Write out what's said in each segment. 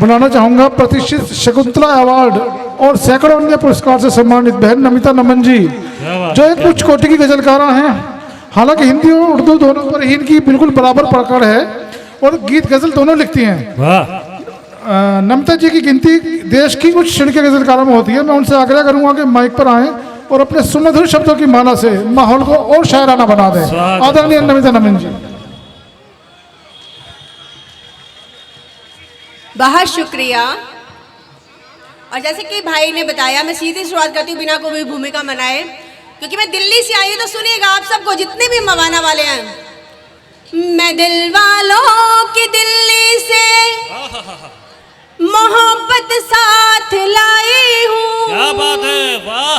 बुलाना चाहूंगा प्रतिष्ठित शकुंतला अवार्ड और सैकड़ों अन्य पुरस्कार से सम्मानित बहन नमिता नमन जी, जो एक उच्च कोटि की गजलकारा हैं। हालांकि हिंदी और उर्दू दोनों पर ही इनकी बिल्कुल बराबर पकड़ है और गीत गजल दोनों लिखती हैं। नमिता जी की गिनती देश की कुछ श्रेणी के गजलकारों में होती है। मैं उनसे आग्रह करूंगा कि माइक पर आएं और अपने सुमधुर शब्दों की माला से माहौल को और शायराना बना दें। आदरणीय नमिता नमन जी। बहुत शुक्रिया। और जैसे कि भाई ने बताया, मैं सीधी शुरुआत करती हूँ बिना कोई भूमिका बनाए, क्योंकि मैं दिल्ली से आई हूँ। तो सुनिएगा आप सबको, जितने भी मवाना वाले हैं, मैं दिल वालों की दिल्ली से मोहब्बत साथ लाई हूँ। क्या बात है, वाह।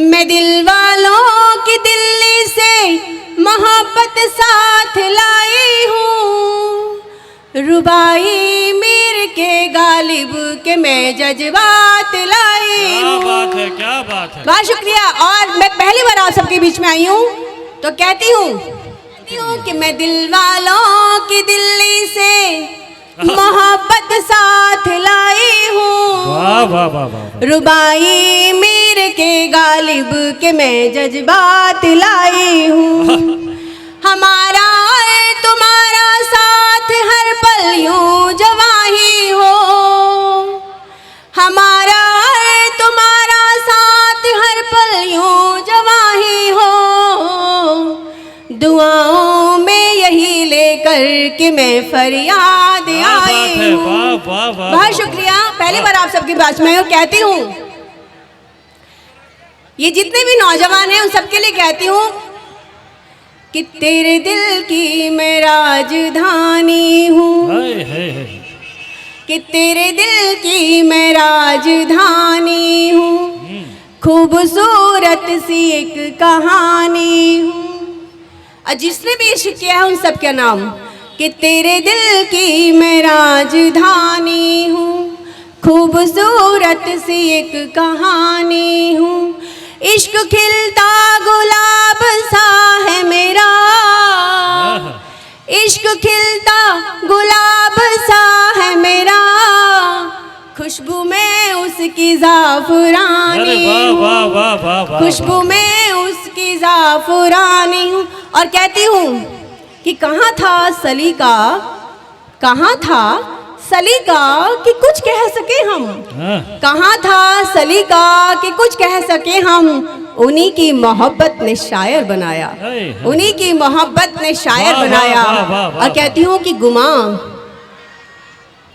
मैं दिल वालों की दिल्ली से मोहब्बत साथ लाई हूँ। रुबाई मीर के गालिब के मैं जज्बात लाई हूँ। क्या बात है, क्या बात है। बहुत शुक्रिया। और मैं पहली बार आप सबके बीच में आई हूँ, तो कहती हूँ कि मैं दिल वालों की दिल्ली से मोहब्बत साथ लाई हूँ। वाह वाह वाह वाह। रुबाई मीर के गालिब के मैं जज्बात लाई हूँ। हमारा और तुम्हारा साथ हर पल यूं जवाही हो। हमारा और तुम्हारा साथ हर पल यूं जवाही हो। दुआओं में यही लेकर के मैं फरियाद आई हूँ। बहुत शुक्रिया। पहली बार आप सबके पास में कहती हूँ, ये जितने भी नौजवान हैं उन सबके लिए कहती हूँ कि तेरे दिल की मैं राजधानी हूँ। कि तेरे दिल की मैं राजधानी हूँ। खूबसूरत सी एक कहानी हूँ। और जिसने भी इश्क किया है उन सब का नाम, कि तेरे दिल की मैं राजधानी हूँ। खूबसूरत सी एक कहानी हूँ। इश्क खिलता गुलाब सा है मेरा। इश्क खिलता गुलाब सा है मेरा। खुशबू में उसकी जाफरानी हूँ। खुशबू में उसकी जाफरानी हूँ। और कहती हूँ कि कहाँ था सलीका, कहाँ था सलीका कि कुछ कह सके हम। कहाँ था सलीका कि कुछ कह सके हम। उन्हीं की मोहब्बत ने शायर बनाया। उन्हीं की मोहब्बत ने शायर बनाया। और कहती हूँ कि गुमा,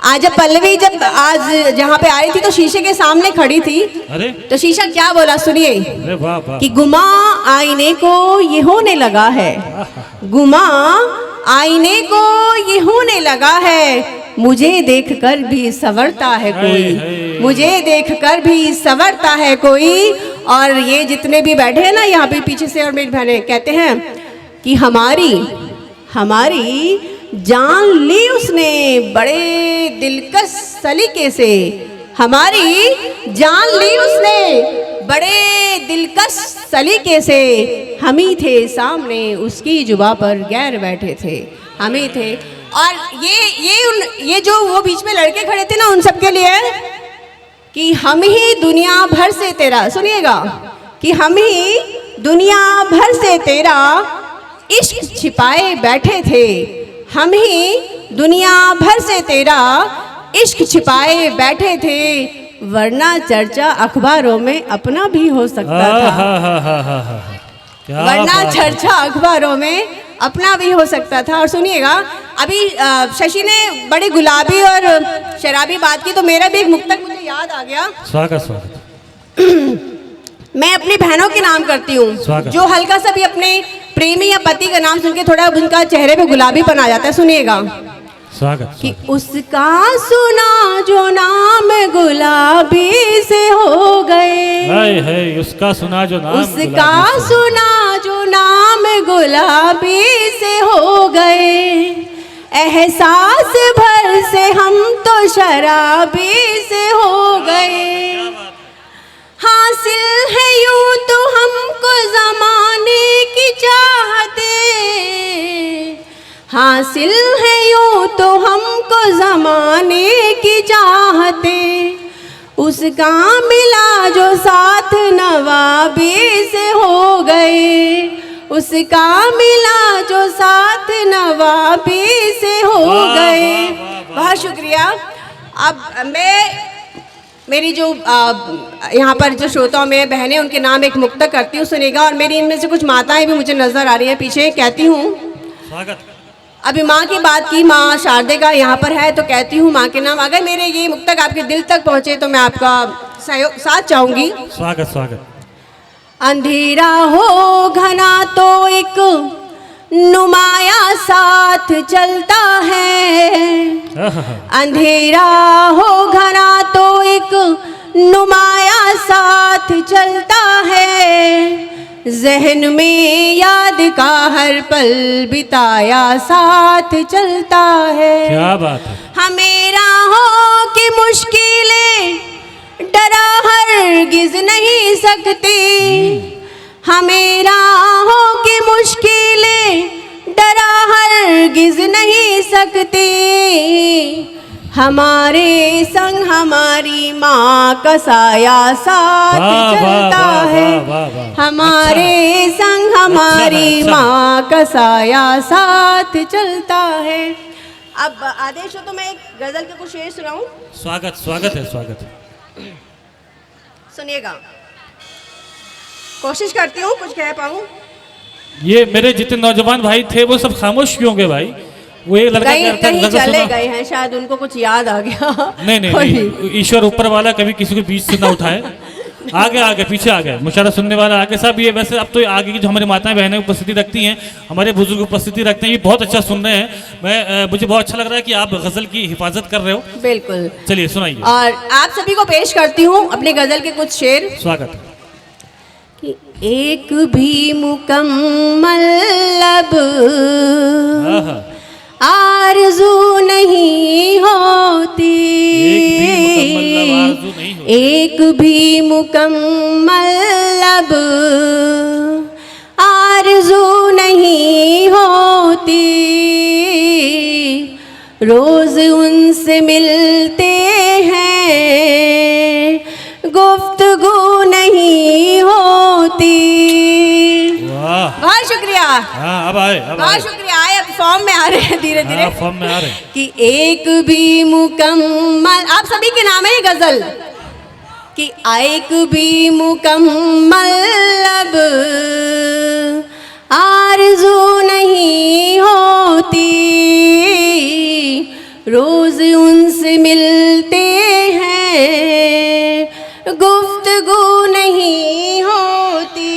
आज पल्लवी जब आज जहाँ पे आई थी तो शीशे के सामने खड़ी थी। तो शीशा क्या बोला सुनिए, कि गुमा आईने को ये होने लगा है। गुमा आईने को ये होने लगा है। मुझे देखकर भी संवरता है कोई। मुझे देखकर भी संवरता है कोई। और ये जितने भी बैठे हैं ना यहाँ पे पीछे से, और मेरी बहनें कहते हैं कि हमारी जान ली उसने बड़े दिलकश सलीके से। हमारी जान ली उसने बड़े दिलकश सलीके से। हम ही थे सामने उसकी जुबा पर गैर बैठे थे। हम ही थे। और ये जो वो बीच में लड़के खड़े थे ना, उन सब के लिए कि हम ही दुनिया भर से तेरा, सुनिएगा, कि हम ही दुनिया भर से तेरा इश्क छिपाए बैठे थे। हम ही दुनिया भर से तेरा इश्क छिपाए बैठे थे। वरना चर्चा अखबारों में अपना भी हो सकता था। वरना चर्चा अखबारों में अपना भी हो सकता था। और सुनिएगा, अभी शशि ने बड़ी गुलाबी और शराबी बात की, तो मेरा भी एक मुक्तक मुझे याद आ गया। स्वागत स्वागत। मैं अपनी बहनों के नाम करती हूँ, जो हल्का सा भी अपने प्रेमी या पति का नाम सुन के थोड़ा उनका चेहरे पे गुलाबीपन आ जाता है। सुनिएगा, स्वागत। कि उसका सुना जो नाम गुलाबी से हो गए। उसका सुना जो नाम, उसका सुना जो नाम गुलाबी से हो गए। एहसास भर से हम तो शराबी से हो गए। हासिल है यूं तो हमको जमाने की चाहते। हासिल है यूं तो हमको जमाने की चाहते, उसका मिला जो साथ नवाबी से हो गए, उसका मिला जो साथ नवाबी से हो गए। बहुत शुक्रिया। अब मैं मेरी जो यहाँ पर जो श्रोताओं में बहनें उनके नाम एक मुक्तक करती हूँ, सुनेगा। और मेरी इनमें से कुछ माताएं भी मुझे नजर आ रही हैं पीछे। कहती हूँ, स्वागत। अभी माँ की बात की, माँ शारदे का यहाँ पर है तो कहती हूँ माँ के नाम। अगर मेरे ये मुक्तक आपके दिल तक पहुँचे तो मैं आपका साथ चाहूँगी। स्वागत स्वागत। अंधेरा हो घना तो एक नुमाया साथ चलता है, अंधेरा हो घना तो एक नुमाया साथ चलता है, जहन में याद का हर पल बिताया साथ चलता है। क्या बात है। हमें राहों की मुश्किलें डरा हरगिज नहीं सकती, हमें राहों की मुश्किलें डरा हरगिज नहीं सकती, हमारे संग हमारी माँ का साया साथ चलता है, हमारे संग हमारी माँ का साया साथ चलता है। अब आदेश हो तो मैं एक गजल के कुछ शेर सुनाऊं। स्वागत स्वागत है, स्वागत है। सुनिएगा, कोशिश करती हूँ कुछ कह पाऊँ। ये मेरे जितने नौजवान भाई थे वो सब खामोश क्यों गए भाई? वो एक लड़का कहीं चले गए हैं, शायद उनको कुछ याद आ गया। नहीं, ईश्वर ऊपर वाला कभी किसी को बीच से ना उठाए। आगे आगे पीछे आ गए, मुशारा सुनने वाला आगे सब। ये वैसे अब तो आगे की जो हमारी माताएं बहनें उपस्थिति रखती हैं, हमारे बुजुर्ग उपस्थिति रखते हैं, ये बहुत अच्छा सुन रहे हैं। मुझे बहुत अच्छा लग रहा है कि आप गजल की हिफाजत कर रहे हो। बिल्कुल, चलिए सुनाइए। और आप सभी को पेश करती हूँ अपने गजल के कुछ शेर। स्वागत। कि एक भी मुकम्मल लब आरज़ू नहीं होती, एक भी मुकम्मल लब आरज़ू नहीं होती, रोज़ उनसे मिलते हैं गुफ्तगू नहीं होती। बहुत शुक्रिया। हाँ, अब आए, बहुत शुक्रिया। आए, अब फॉर्म में आ रहे हैं धीरे धीरे। फॉर्म में आ रहे हैं। कि एक भी मुकम्मल, आप सभी के नाम है ये गजल। कि एक भी मुकम्मल लब आरज़ू नहीं होती, रोज उनसे मिलते हैं गुफ्तगू नहीं होती।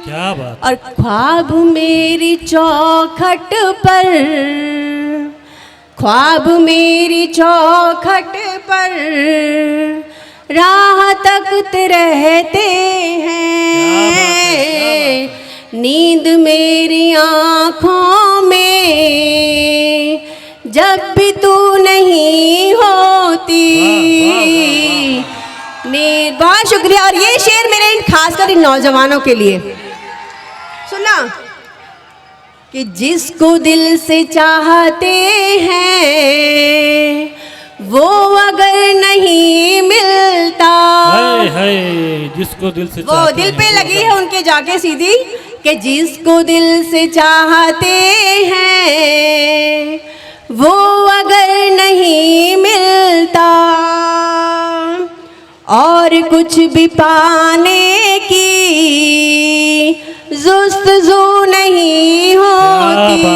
क्या बात। और ख्वाब मेरी चौखट पर, ख्वाब मेरी चौखट पर राह तकते रहते हैं, नींद मेरी आँखों में जब भी तू नहीं होती। बहुत शुक्रिया। और ये शेर मेरे खासकर इन नौजवानों के लिए सुना। कि जिसको दिल से चाहते हैं वो अगर नहीं मिलता, जिसको दिल से वो दिल पे लगी है उनके जाके सीधी। कि जिसको दिल से चाहते हैं वो अगर नहीं मिलता, और कुछ भी पाने की जुस्तजू नहीं होती। क्या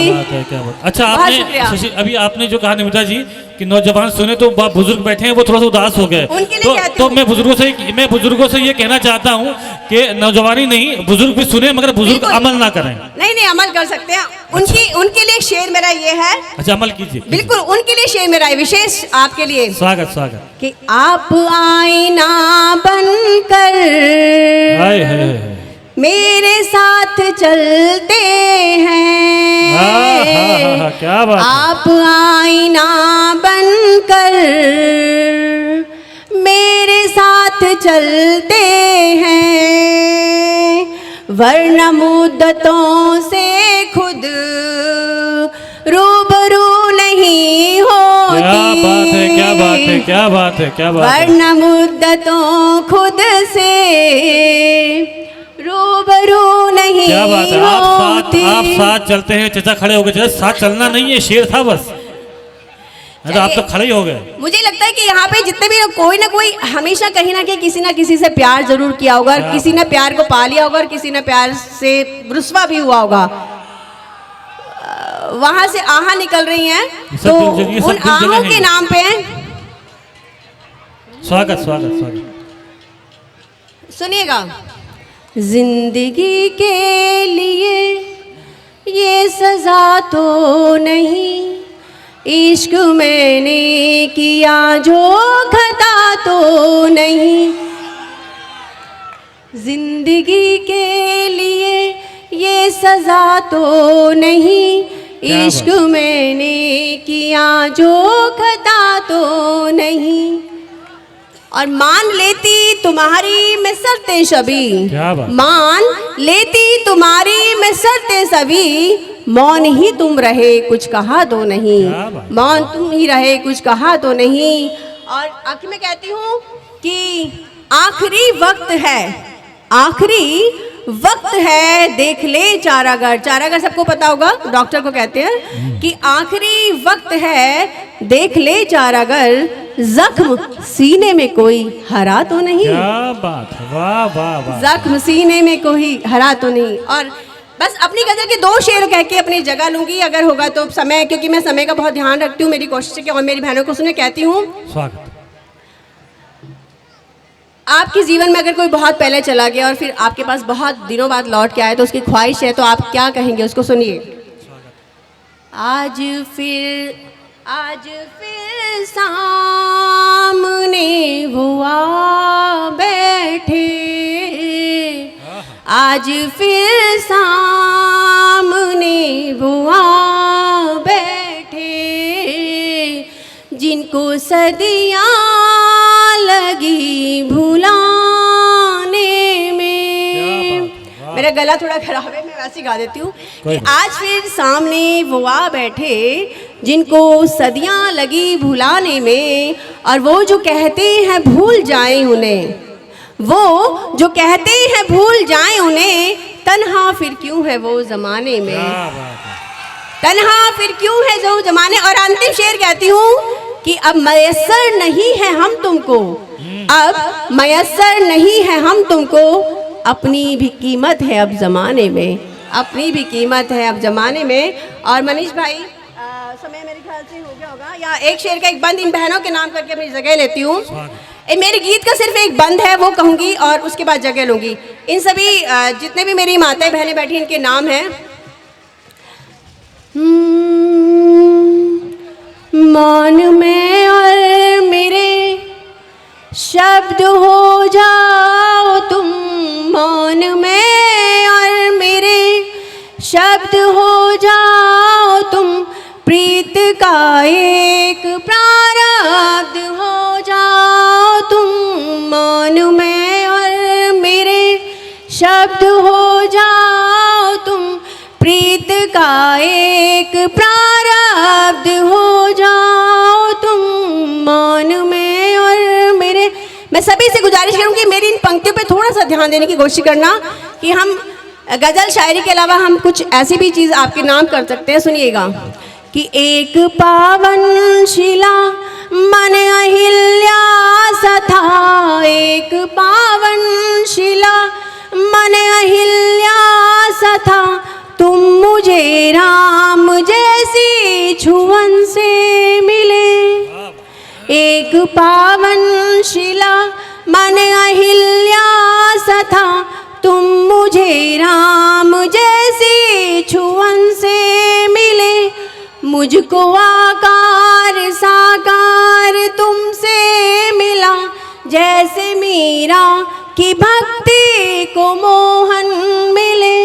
बात है, क्या बात। अच्छा, आपने अभी आपने जो कहा निमिता जी कि नौजवान सुने तो बुजुर्ग बैठे हैं वो थोड़ा सा उदास हो गए, तो मैं बुजुर्गों से ये कहना चाहता हूँ कि नौजवानी नहीं, बुजुर्ग भी सुने मगर बुजुर्ग अमल ना करें। नहीं, अमल कर सकते हैं। उनके लिए शेर मेरा ये है। अच्छा, अमल कीजिए। बिल्कुल, उनके लिए शेर मेरा है विशेष आपके लिए। स्वागत स्वागत। कि आप आईना बनकर मेरे साथ चलते हैं। क्या बात। आप आईना बनकर मेरे साथ चलते हैं, वर्ण मुद्दतों से खुद रूबरू नहीं होती। क्या बात है, क्या बात है, क्या बात है, क्या बात है। वर्ण मुद्दतों खुद से रूबरू नहीं क्या बात है। होती। आप साथ चलते हैं, चचा खड़े हो गए। चचा साथ चलना नहीं है, शेर था बस। तो आप तो खड़े ही हो गए। मुझे लगता है कि यहाँ पे जितने भी लोग, कोई ना कोई हमेशा कहीं ना कहीं किसी ना किसी से प्यार जरूर किया होगा, और किसी ने प्यार को पा लिया होगा, और किसी ने प्यार से रुस्वा भी हुआ होगा। वहां से आहा निकल रही हैं, तो उन आहों के नाम पे स्वागत स्वागत स्वागत। सुनिएगा। जिंदगी के लिए ये सजा तो नहीं, इश्क मैंने किया जो खता तो नहीं। जिंदगी के लिए ये सजा तो नहीं, इश्क मैंने किया जो खता तो नहीं। और मान लेती तुम्हारी मैं शर्तें सभी, मान लेती तुम्हारी मैं शर्तें सभी, मौन ही तुम रहे कुछ कहा तो नहीं, मौन तुम ही रहे कुछ कहा तो नहीं। और आखिर में कहती हूँ कि आखिरी वक्त है, आखिरी वक्त है, देख ले चारागर। चारागर सबको पता होगा, डॉक्टर को कहते हैं कि आखिरी वक्त है, देख ले चारागर, जख्म सीने में कोई हरा तो नहीं। क्या बात है, वाह वाह वाह। जख्म सीने में कोई हरा तो नहीं। और बस अपनी गजल के 2 शेर कह के अपनी जगह लूंगी, अगर होगा तो समय, क्योंकि मैं समय का बहुत ध्यान रखती हूँ। मेरी कोशिश है कि और मेरी बहनों को सुने। कहती हूँ, स्वागत। आपके जीवन में अगर कोई बहुत पहले चला गया और फिर आपके पास बहुत दिनों बाद लौट के आए, तो उसकी ख्वाहिश है, तो आप क्या कहेंगे उसको? सुनिए। आज फिर सामने वो आ बैठे, आज फिर सामने वो आ बैठे, जिनको सदियां लगी भुलाने में। मेरा गला थोड़ा खराब है, मैं वैसे गा देती हूँ कि आज फिर सामने वो आ बैठे, जिनको सदियां लगी भुलाने में, और वो जो कहते हैं भूल जाएं उन्हें, वो जो कहते हैं भूल जाएं उन्हें, तन्हा फिर क्यों है वो जमाने में, तन्हा फिर क्यों है जो जमाने। और अंतिम शेर कहती हूँ कि अब मयस्सर नहीं है हम तुमको, अब मयस्सर नहीं है हम तुमको, अपनी भी कीमत है अब जमाने में, अपनी भी कीमत है अब जमाने में। और मनीष भाई, समय मेरे ख्याल से हो गया होगा, या एक शेर का एक बंद इन बहनों के नाम करके अपनी जगह लेती हूँ। मेरे गीत का सिर्फ एक बंद है, वो कहूँगी और उसके बाद जगह लूँगी। इन सभी जितने भी मेरी माताएं बहनें बैठी, इनके नाम हैं। मौन में और मेरे शब्द हो जाओ तुम, मौन में और मेरे शब्द हो जाओ तुम, प्रीत का एक प्रारब्ध हो जाओ तुम, मौन में और मेरे शब्द हो जाओ तुम, प्रीत का एक प्रारब्ध हो जाओ तुम, मौन में और मेरे। मैं सभी से गुजारिश करूंगी मेरी इन पंक्तियों पे थोड़ा सा ध्यान देने की कोशिश करना, कि हम गजल शायरी के अलावा हम कुछ ऐसी भी चीज़ आपके नाम कर सकते हैं। सुनिएगा कि एक पावन शिला मन अहिल्या सा था, एक पावन शिला मन अहिल्या सा था, तुम मुझे राम जैसी छुअन से मिले। एक पावन शिला मन अहिल्या सा था, तुम मुझे राम जैसी छुअन से मिले। मुझको आकार साकार तुमसे मिला, जैसे मीरा की भक्ति को मोहन मिले।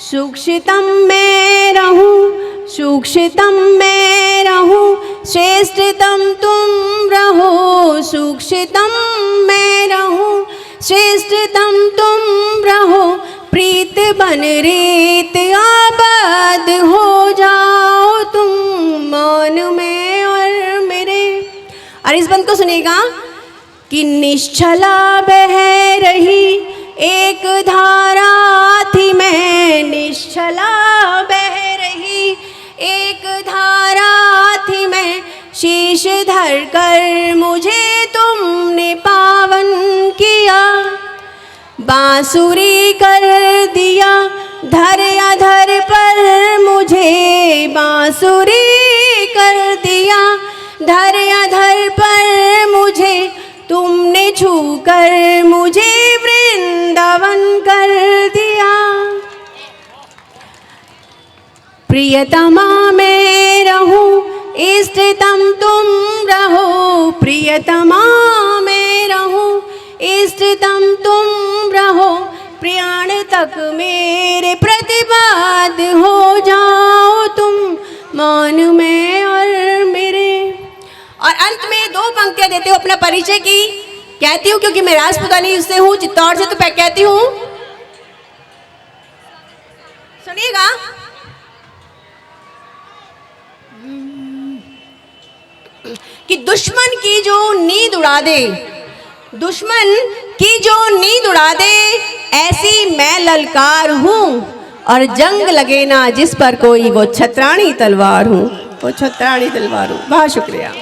सूक्ष्मतम में रहूं, सूक्ष्मतम में रहूं, श्रेष्ठतम तुम रहो, सूक्ष्मतम में रहूं, श्रेष्ठतम तुम रहो, बन रेत आबाद हो जाओ तुम मौन में और मेरे। और इस बंद को सुनेगा कि निश्चला बह रही एक धारा थी मैं, निश्चला बह रही एक धारा थी मैं, शीश धर कर मुझे तुमने पावन किया, बांसुरी कर दिया धर अधर पर मुझे, बांसुरी कर दिया धर अधर पर मुझे, तुमने छू कर मुझे वृंदावन कर दिया। प्रियतमा मैं रहूं इष्टतम तुम रहो, प्रियतमा मैं रहूं इष्टतम तुम रहो, प्राण तक मेरे प्रतिपाद हो जाओ तुम मौन में और मेरे। और अंत में दो पंक्तियां देते हो अपना परिचय की, कहती हूँ क्योंकि मैं राजपुतानी से हूँ, चित्तौड़ से, तो कहती हूँ, सुनिएगा। कि दुश्मन की जो नींद उड़ा दे, दुश्मन की जो नींद उड़ा दे, ऐसी मैं ललकार हूँ, और जंग लगे ना जिस पर कोई वो छतरानी तलवार हूँ, वो छतरानी तलवार हूँ। बहुत शुक्रिया।